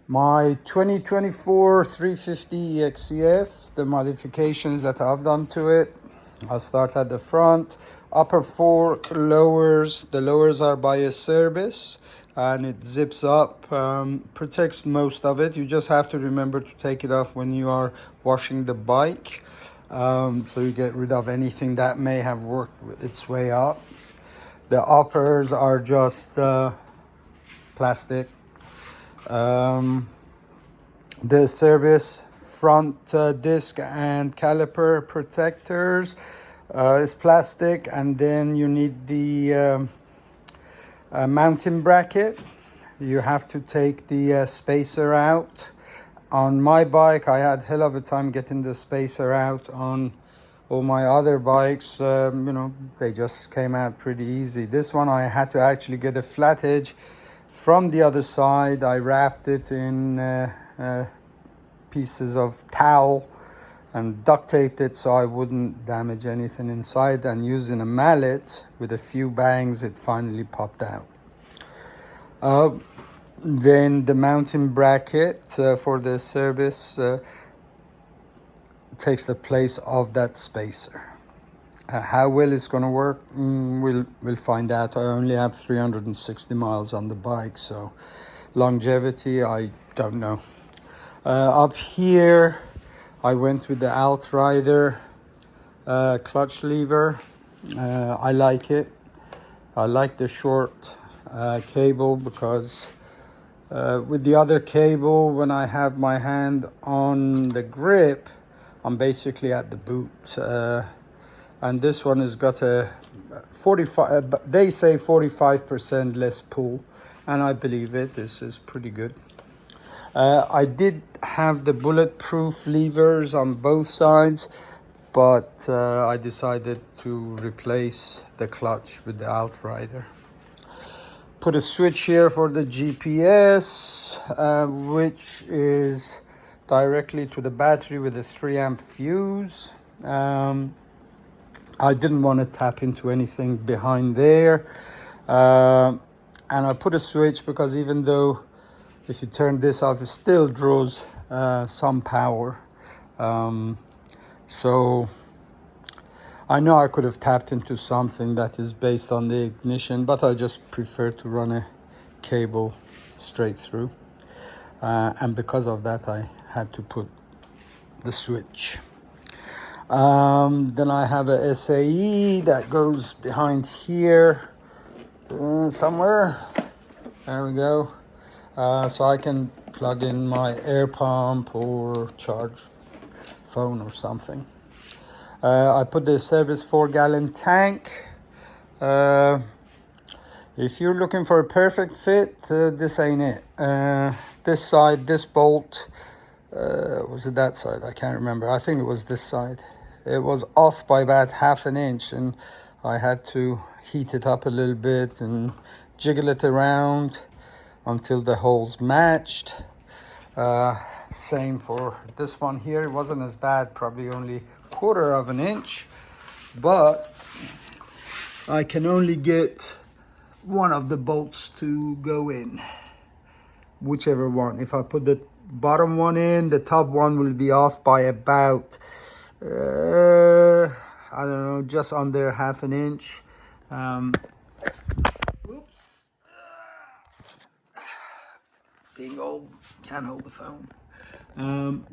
My 2024 350 exc-f, the modifications that I've done to it. I'll start at the front. Upper fork lowers. The lowers are by a service and it zips up, protects most of it. You just have to remember to take it off when you are washing the bike. So you get rid of anything that may have worked its way up. The uppers are just plastic. The service front disc and caliper protectors is plastic, and then you need the mounting bracket. You have to take the spacer out. On my bike, I had hell of a time getting the spacer out. On all my other bikes, they just came out pretty easy. This one, I had to actually get a flat edge from the other side. I wrapped it in pieces of towel and duct taped it so I wouldn't damage anything inside, and using a mallet with a few bangs it finally popped out. Then the mounting bracket for the service takes the place of that spacer. How well it's going to work, we'll find out. I only have 360 miles on the bike, so longevity, I don't know. Up here, I went with the Outrider clutch lever. I like it. I like the short cable because with the other cable, when I have my hand on the grip, I'm basically at the boot. And this one has got a 45, they say 45% less pull, and I believe it. This is pretty good. I did have the bulletproof levers on both sides, but I decided to replace the clutch with the Outrider. Put a switch here for the GPS, which is directly to the battery with a 3-amp fuse. I didn't want to tap into anything behind there. And I put a switch because even though if you turn this off, it still draws some power. So I know I could have tapped into something that is based on the ignition, but I just prefer to run a cable straight through. And because of that, I had to put the switch. Then I have a SAE that goes behind here somewhere. There we go. So I can plug in my air pump or charge phone or something. I put the service 4-gallon tank. If you're looking for a perfect fit, this ain't it. This side, this bolt, was it that side? I can't remember. I think it was this side. It was off by about ½ an inch, and I had to heat it up a little bit and jiggle it around until the holes matched. Same for this one here. It wasn't as bad, probably only 1/4 of an inch, but I can only get one of the bolts to go in, whichever one. If I put the bottom one in, the top one will be off by about I don't know, just under ½ an inch. Oops. Being old, can't hold the phone.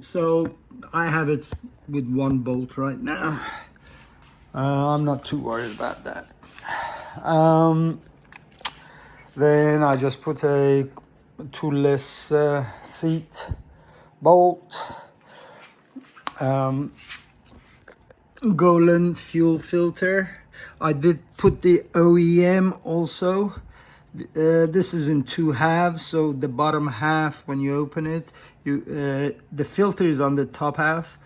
So I have it with one bolt right now. I'm not too worried about that. Then I just put a toolless seat bolt. Golan fuel filter. I did put the OEM also. This is in 2 halves, so the bottom half, when you open it, the filter is on the top half,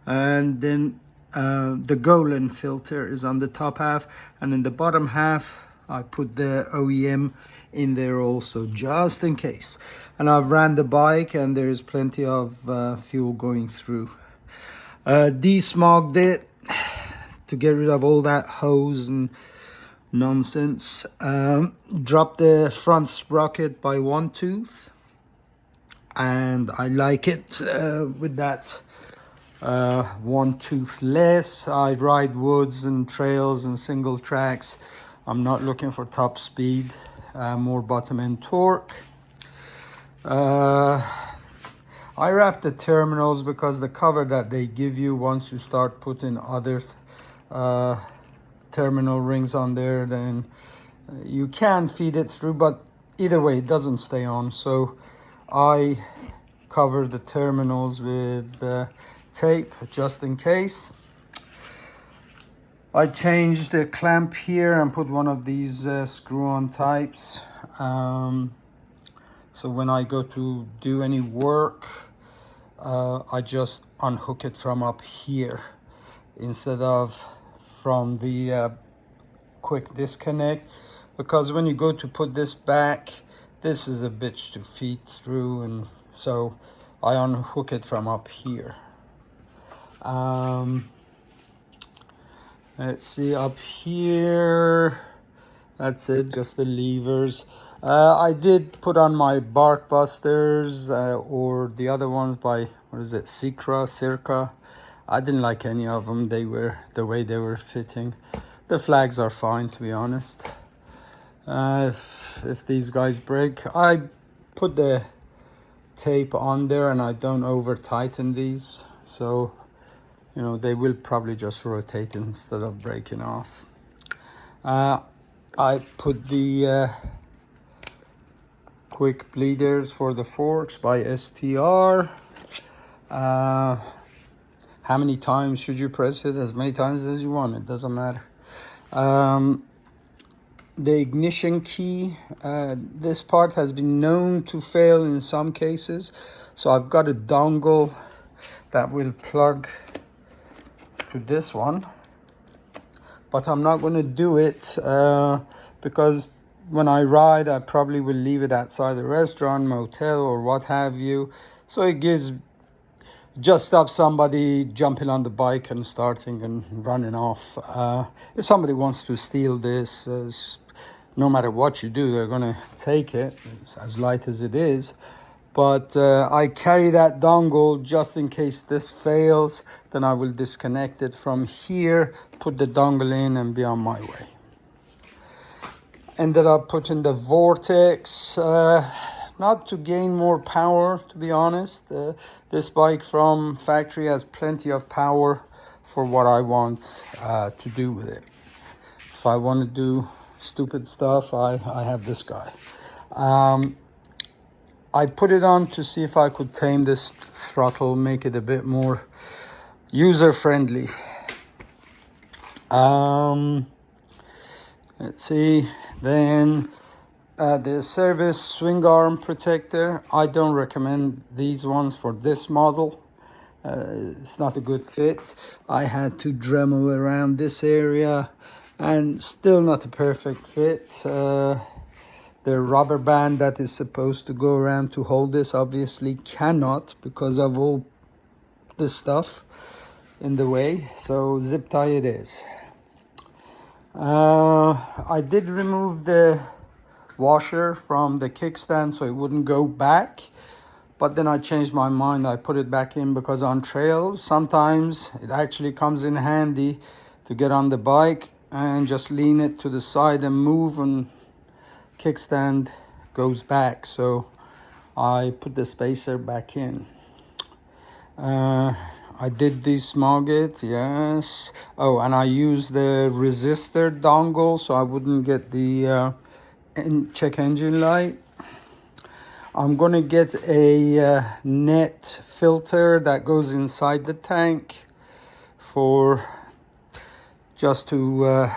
and then the Golan filter is on the top half, and in the bottom half I put the OEM in there also, just in case. And I've ran the bike and there's plenty of fuel going through. Desmogged it to get rid of all that hose and nonsense. Dropped the front sprocket by 1 tooth. and I like it with that one tooth less. I ride woods and trails and single tracks. I'm not looking for top speed, more bottom end torque. I wrap the terminals because the cover that they give you once you start putting other terminal rings on there, then you can feed it through, but either way it doesn't stay on. So I cover the terminals with tape just in case. I changed the clamp here and put one of these screw-on types. So when I go to do any work, I just unhook it from up here instead of from the quick disconnect, because when you go to put this back, this is a bitch to feed through, and so I unhook it from up here. Let's see, up here, that's it, just the levers. I did put on my bark busters or the other ones by, what is it, Circa. I didn't like any of them. They were, the way they were fitting. The flags are fine, to be honest. If these guys break, I put the tape on there and I don't over tighten these, so you know they will probably just rotate instead of breaking off. I put the quick bleeders for the forks by STR. How many times should you press it? As many times as you want, it doesn't matter. The ignition key, this part has been known to fail in some cases, so I've got a dongle that will plug to this one, but I'm not going to do it because when I ride I probably will leave it outside the restaurant, motel, or what have you, so it gives, just stop somebody jumping on the bike and starting and running off. If somebody wants to steal this, no matter what you do, they're gonna take it. It's as light as it is. But I carry that dongle just in case this fails. Then I will disconnect it from here, put the dongle in, and be on my way. Ended up putting the Vortex, not to gain more power, to be honest. This bike from factory has plenty of power for what I want to do with it. If I want to do stupid stuff, I have this guy. I put it on to see if I could tame this throttle, make it a bit more user-friendly. Let's see, then the service swing arm protector. I don't recommend these ones for this model. It's not a good fit. I had to Dremel around this area and still not a perfect fit. The rubber band that is supposed to go around to hold this obviously cannot because of all this stuff in the way, so zip tie it is. I did remove the washer from the kickstand so it wouldn't go back, but then I changed my mind. I put it back in because on trails sometimes it actually comes in handy to get on the bike and just lean it to the side and move, and kickstand goes back, so I put the spacer back in. I did desmog it, yes. Oh, and I used the resistor dongle so I wouldn't get the check engine light. I'm gonna get a net filter that goes inside the tank for just to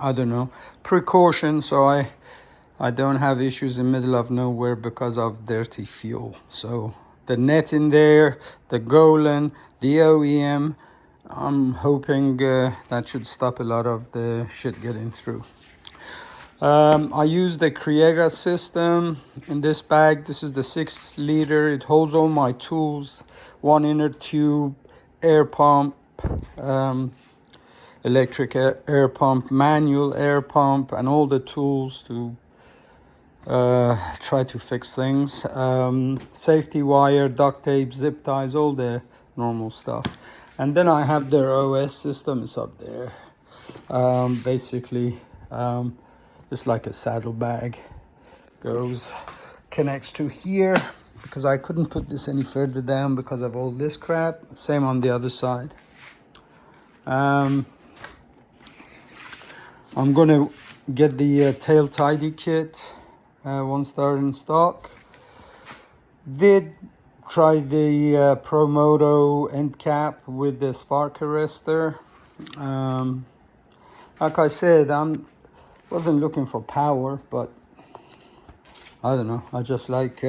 I don't know, precaution, so I don't have issues in the middle of nowhere because of dirty fuel. So the net in there, the Golan, the OEM, I'm hoping that should stop a lot of the shit getting through. I use the Kriega system in this bag. This is the 6 liter. It holds all my tools, one inner tube, air pump, electric air pump, manual air pump, and all the tools to try to fix things. Safety wire, duct tape, zip ties, all the normal stuff. And then I have their OS system is up there. Basically, it's like a saddlebag. Goes, connects to here, because I couldn't put this any further down because of all this crap. Same on the other side. I'm gonna get the tail tidy kit once they're in stock. Did try the Promoto end cap with the spark arrestor. Like I said, wasn't looking for power, but I don't know. I just like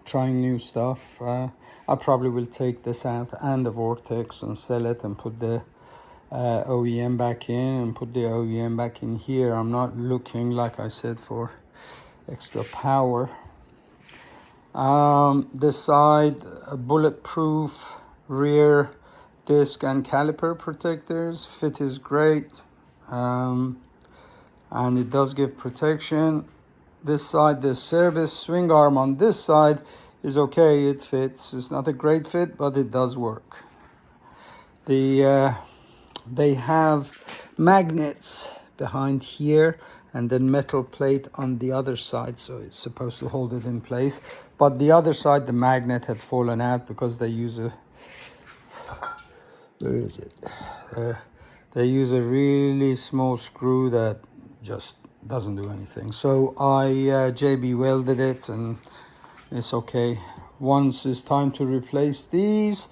trying new stuff. I probably will take this out and the Vortex and sell it and put the OEM back in and put the OEM back in here. I'm not looking, like I said, for extra power. This side, bulletproof rear disc and caliper protectors. Fit is great, and it does give protection. This side, the service swing arm on this side is okay. It fits. It's not a great fit, but it does work. They have magnets behind here and then metal plate on the other side, so it's supposed to hold it in place. But the other side, the magnet had fallen out because they use a, where is it? They use a really small screw that just doesn't do anything. So I JB welded it and it's okay. Once it's time to replace these,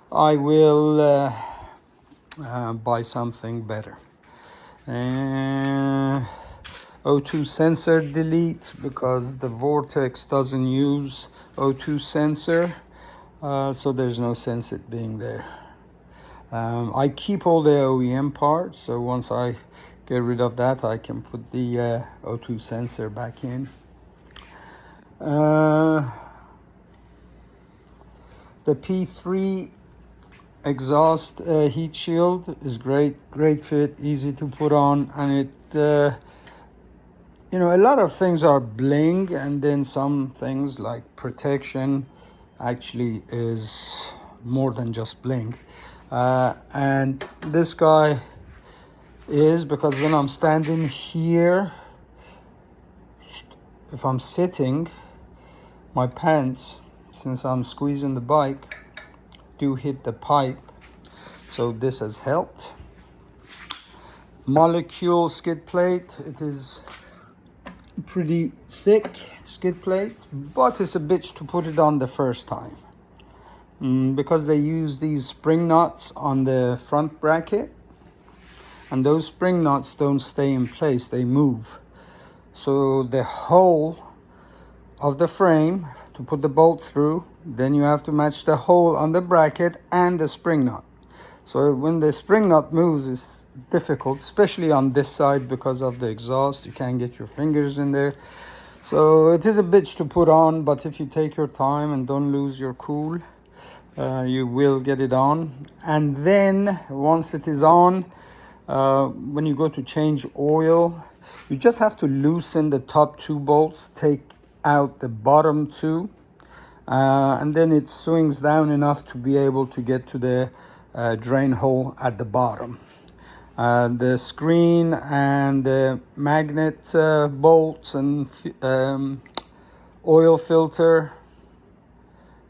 I will buy something better. O2 sensor delete, because the Vortex doesn't use O2 sensor, so there's no sense it being there. I keep all the OEM parts, so once I get rid of that, I can put the O2 sensor back in. The P3 exhaust heat shield is great fit, easy to put on, and it you know, a lot of things are bling, and then some things like protection actually is more than just bling. And this guy is, because when I'm standing here, if I'm sitting, my pants, since I'm squeezing the bike, do hit the pipe, so this has helped. Molecule skid plate, it is pretty thick skid plate, but it's a bitch to put it on the first time, because they use these spring nuts on the front bracket, and those spring nuts don't stay in place, they move. So the hole of the frame to put the bolt through, then you have to match the hole on the bracket and the spring nut. So when the spring nut moves, it's difficult, especially on this side because of the exhaust. You can't get your fingers in there. So it is a bitch to put on, but if you take your time and don't lose your cool, you will get it on. And then once it is on, when you go to change oil, you just have to loosen the top two bolts, take out the bottom two, and then it swings down enough to be able to get to the drain hole at the bottom. The screen and the magnet bolts and oil filter,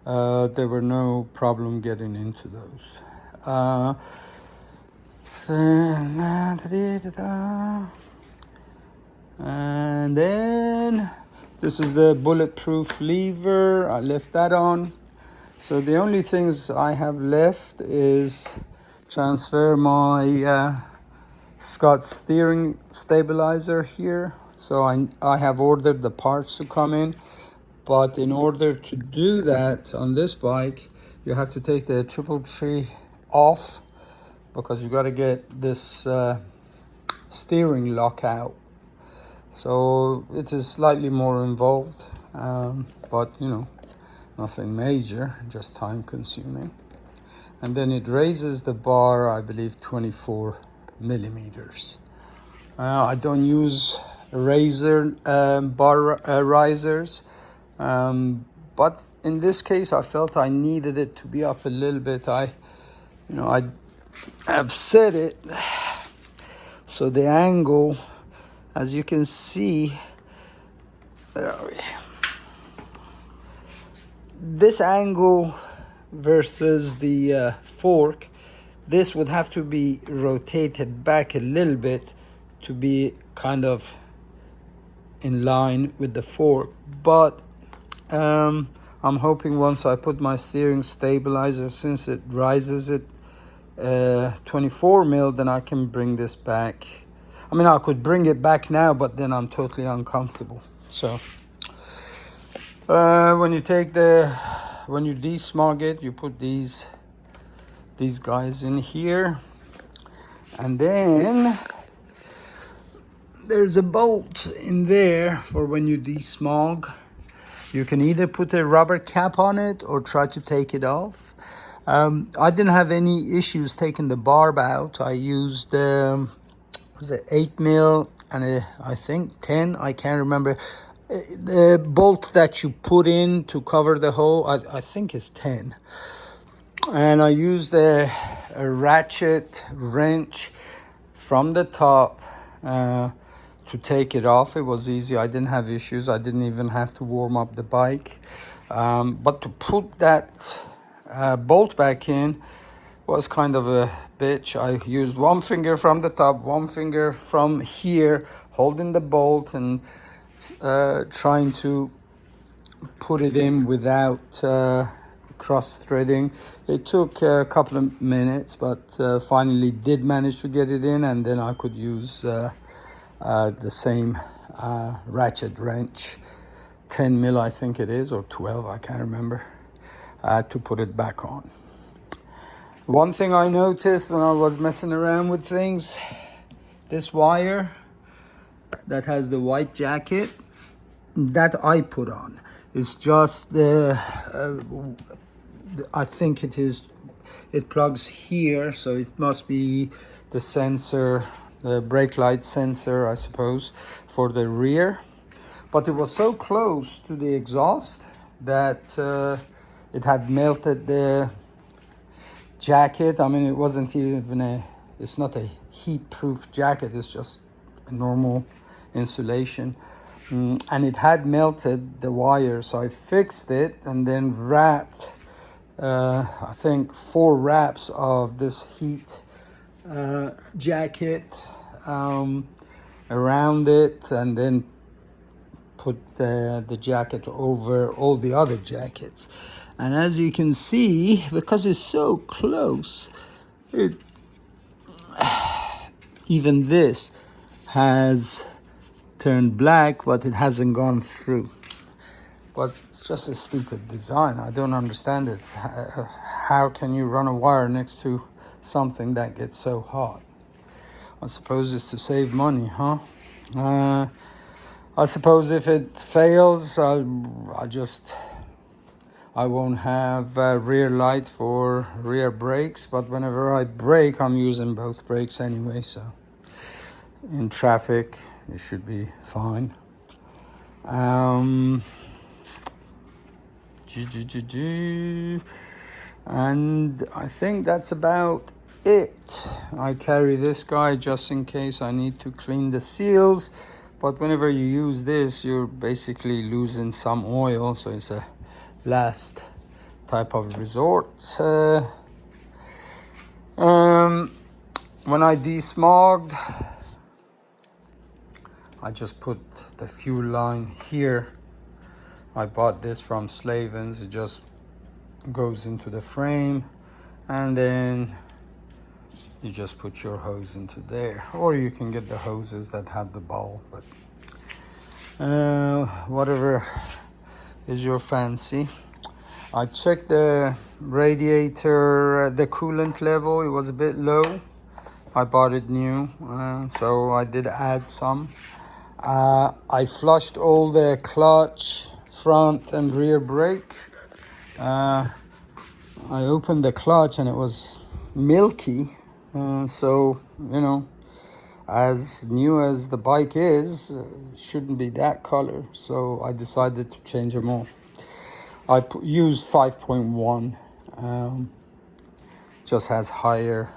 there were no problem getting into those. And then this is the bulletproof lever. I left that on. So the only things I have left is transfer my Scott steering stabilizer here. So I have ordered the parts to come in, but in order to do that on this bike, you have to take the triple tree off, because you got to get this steering lock out. So it is slightly more involved, but you know, nothing major, just time consuming. And then it raises the bar, I believe 24 millimeters. I don't use razor bar risers. But in this case, I felt I needed it to be up a little bit. I have set it so the angle, as you can see, this angle versus the fork, this would have to be rotated back a little bit to be kind of in line with the fork. But I'm hoping once I put my steering stabilizer, since it rises at 24 mil, then I can bring this back. I mean, I could bring it back now, but then I'm totally uncomfortable. So when you desmog it, you put these guys in here, and then there's a bolt in there for when you desmog. You can either put a rubber cap on it or try to take it off. I didn't have any issues taking the barb out. I used was it 8 mil and I think 10, I can't remember. The bolt that you put in to cover the hole, I think is 10. And I used a ratchet wrench from the top to take it off. It was easy. I didn't have issues. I didn't even have to warm up the bike. But to put that bolt back in was kind of a bitch. I used one finger from the top, one finger from here, holding the bolt and trying to put it in without cross-threading. It took a couple of minutes, but finally did manage to get it in, and then I could use the same ratchet wrench, 10 mil I think it is, or 12, I can't remember, to put it back on. One thing I noticed when I was messing around with things, this wire that has the white jacket that I put on is just I think it plugs here, so it must be the sensor, the brake light sensor, I suppose, for the rear. But it was so close to the exhaust that it had melted the jacket. I mean, it wasn't even it's not a heat-proof jacket, it's just a normal insulation. And it had melted the wire, so I fixed it and then wrapped I think 4 wraps of this heat jacket around it, and then put the jacket over all the other jackets. And as you can see, because it's so close, even this has turned black, but it hasn't gone through. But it's just a stupid design. I don't understand it. How can you run a wire next to something that gets so hot? I suppose it's to save money, huh? I suppose if it fails, I won't have rear light for rear brakes, but whenever I brake, I'm using both brakes anyway, so in traffic, it should be fine. And I think that's about it. I carry this guy just in case I need to clean the seals, but whenever you use this, you're basically losing some oil, so it's a last type of resort. When I desmogged, I just put the fuel line here. I bought this from Slavens. It just goes into the frame, and then you just put your hose into there, or you can get the hoses that have the ball, but whatever is your fancy. I checked the radiator, the coolant level. It was a bit low. I bought it new, so I did add some. I flushed all the clutch, front and rear brake. I opened the clutch and it was milky, so as new as the bike is, it shouldn't be that color. So I decided to change them all. I used 5.1, just has higher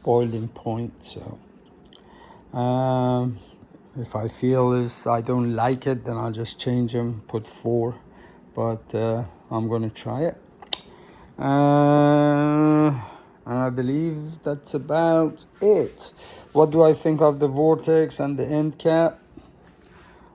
boiling point. So if I feel I don't like it, then I'll just change them, put 4. But I'm gonna try it. And I believe that's about it. What do I think of the vortex and the end cap?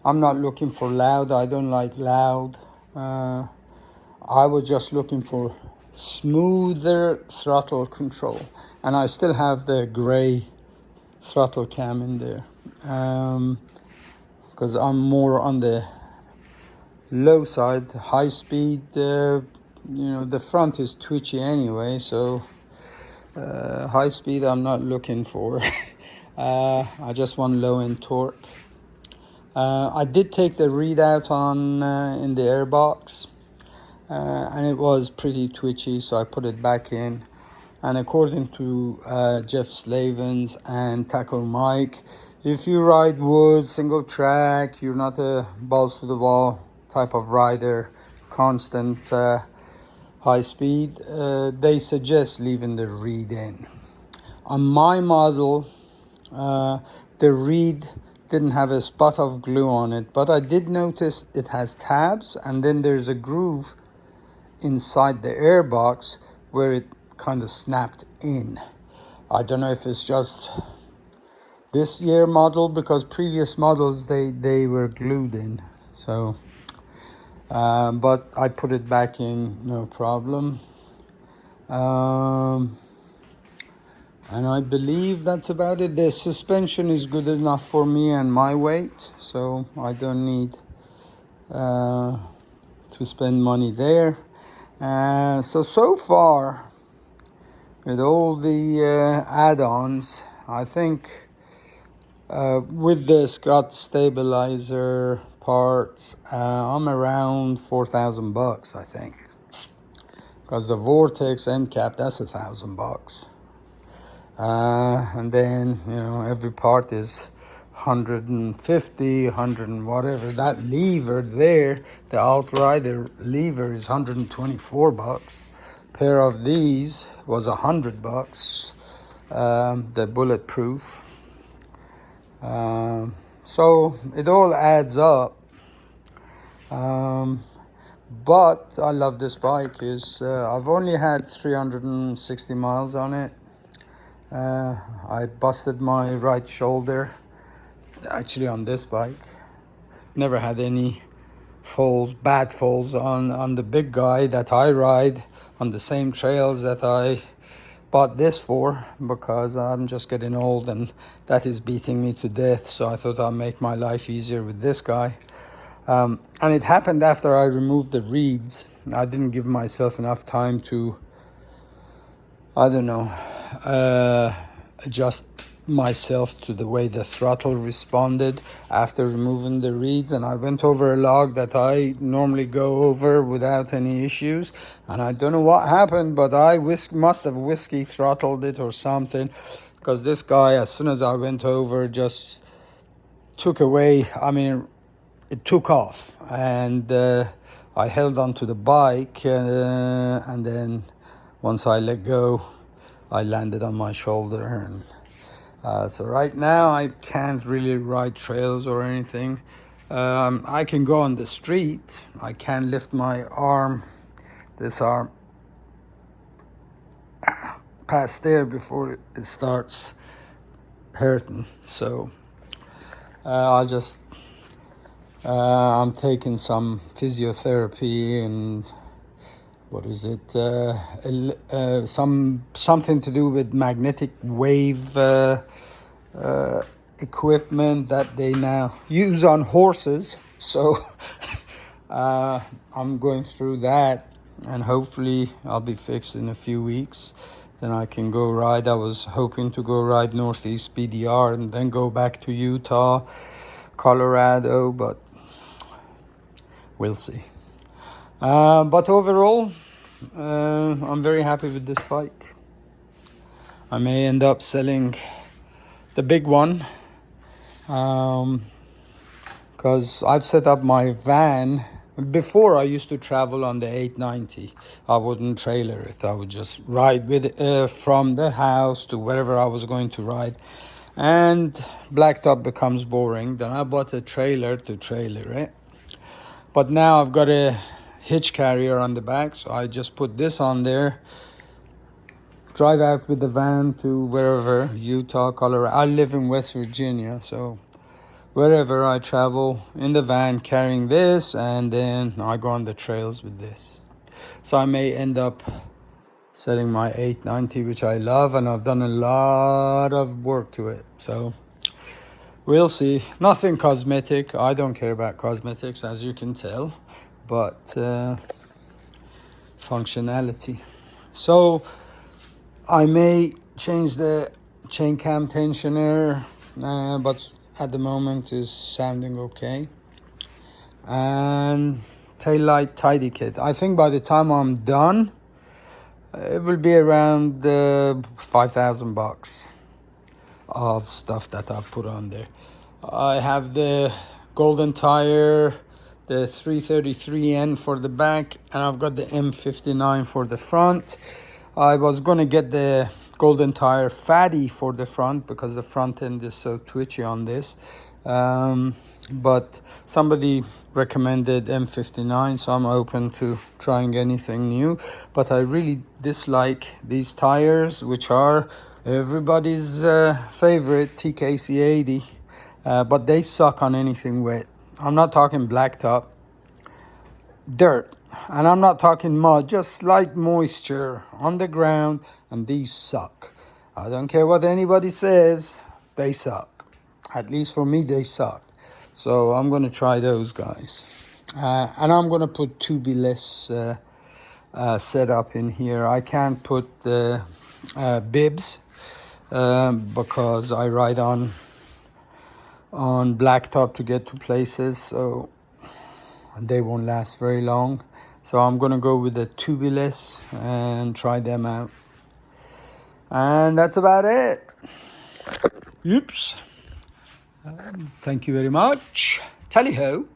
I'm not looking for loud. I don't like loud. I was just looking for smoother throttle control. And I still have the gray throttle cam in there. Because I'm more on the low side, high speed. The front is twitchy anyway, so high speed I'm not looking for. I just want low end torque. I did take the readout on in the airbox, and it was pretty twitchy, so I put it back in. And according to Jeff Slavens and Taco Mike, if you ride wood, single track, you're not a balls to the wall type of rider, constant high speed, they suggest leaving the reed in. On my model, the reed didn't have a spot of glue on it, but I did notice it has tabs, and then there's a groove inside the airbox where it kind of snapped in. I don't know if it's just this year model, because previous models they were glued in. So but I put it back in, no problem. And I believe that's about it. The suspension is good enough for me and my weight, so I don't need to spend money there. So far, with all the add-ons, I think with the Scott stabilizer parts, I'm around $4,000, I think. Because the Vortex end cap, that's $1,000. And then, every part is 150, 100 and whatever. That lever there, the outrider lever, is $124. Pair of these was $100. The bulletproof. So it all adds up. But I love this bike. I've only had 360 miles on it. I busted my right shoulder, actually, on this bike. Never had any bad falls on the big guy that I ride on the same trails that I bought this for, because I'm just getting old and that is beating me to death. So I thought I'd make my life easier with this guy. And it happened after I removed the reeds. I didn't give myself enough time to, adjust myself to the way the throttle responded after removing the reeds. And I went over a log that I normally go over without any issues. And I don't know what happened, but I must have whiskey throttled it or something, because this guy, as soon as I went over, just took away. It took off, and I held onto the bike, and then once I let go, I landed on my shoulder. And so right now I can't really ride trails or anything. I can go on the street. I can lift my arm, this arm, past there before it starts hurting. So I'm taking some physiotherapy and something to do with magnetic wave equipment that they now use on horses. So I'm going through that, and hopefully I'll be fixed in a few weeks. Then I can go ride. I was hoping to go ride Northeast BDR and then go back to Utah, Colorado, but we'll see. But overall, I'm very happy with this bike. I may end up selling the big one, because I've set up my van. Before, I used to travel on the 890. I wouldn't trailer it. I would just ride with it from the house to wherever I was going to ride. And blacktop becomes boring. Then I bought a trailer to trailer it. But now I've got a hitch carrier on the back, so I just put this on there, drive out with the van to wherever, Utah, Colorado. I live in West Virginia, so wherever I travel in the van carrying this, and then I go on the trails with this. So I may end up setting my 890, which I love, and I've done a lot of work to it. So we'll see. Nothing cosmetic. I don't care about cosmetics, as you can tell, but functionality. So I may change the chain cam tensioner, but at the moment is sounding okay. And taillight tidy kit. I think by the time I'm done, it will be around $5,000 of stuff that I've put on there. I have the golden tire, the 333N for the back, and I've got the M59 for the front. I was gonna get the golden tire fatty for the front because the front end is so twitchy on this, but somebody recommended M59, so I'm open to trying anything new. But I really dislike these tires, which are everybody's favorite, TKC 80, but they suck on anything wet. I'm not talking blacktop, dirt, and I'm not talking mud, just slight moisture on the ground, and these suck. I don't care what anybody says, they suck. At least for me, they suck. So I'm going to try those guys. And I'm going to put tubeless setup in here. I can't put the bibs because I ride on blacktop to get to places, so they won't last very long. So I'm gonna go with the tubeless and try them out. And that's about it. Oops. Thank you very much. Tally ho.